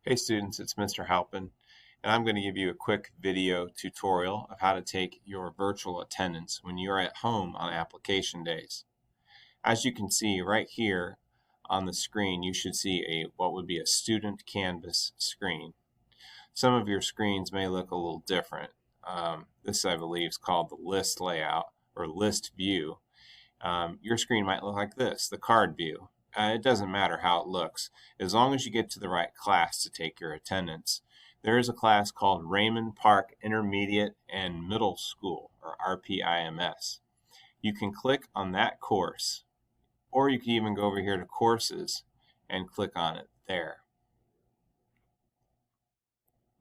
Hey students, it's Mr. Halpin, and I'm going to give you a quick video tutorial of how to take your virtual attendance when you're at home on application days. As you can see right here on the screen, you should see what would be a student canvas screen. Some of your screens may look a little different. This, I believe, is called the list layout or list view. Your screen might look like this, the card view. It doesn't matter how it looks, as long as you get to the right class to take your attendance. There is a class called Raymond Park Intermediate and Middle School, or RPIMS. You can click on that course, or you can even go over here to Courses and click on it there.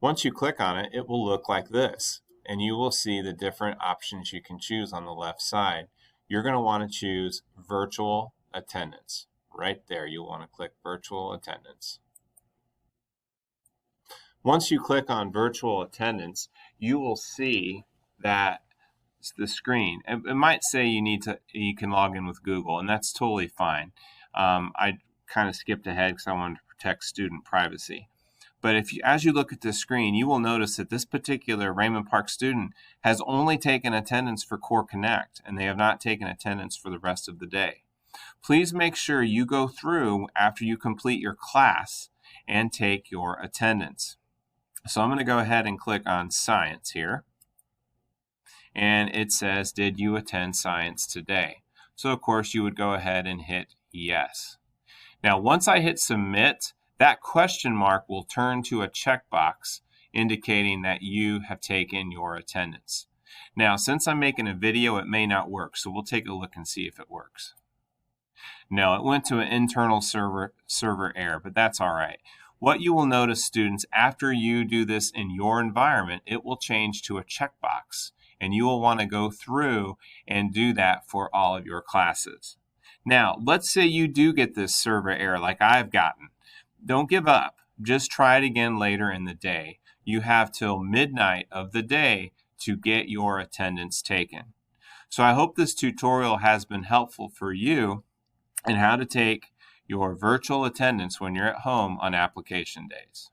Once you click on it, it will look like this, and you will see the different options you can choose on the left side. You're going to want to choose Virtual Attendance. Right there, you'll want to click Virtual Attendance. Once you click on Virtual Attendance, you will see that the screen. It might say you can log in with Google, and that's totally fine. I kind of skipped ahead because I wanted to protect student privacy. But as you look at this screen, you will notice that this particular Raymond Park student has only taken attendance for Core Connect, and they have not taken attendance for the rest of the day. Please make sure you go through after you complete your class and take your attendance. So I'm going to go ahead and click on Science here. And it says, did you attend science today? So of course you would go ahead and hit yes. Now once I hit submit, that question mark will turn to a checkbox indicating that you have taken your attendance. Now since I'm making a video, it may not work, so we'll take a look and see if it works. No, it went to an internal server error, but that's all right. What you will notice, students, after you do this in your environment, it will change to a checkbox, and you will want to go through and do that for all of your classes. Now, let's say you do get this server error like I've gotten. Don't give up. Just try it again later in the day. You have till midnight of the day to get your attendance taken. So I hope this tutorial has been helpful for you and how to take your virtual attendance when you're at home on application days.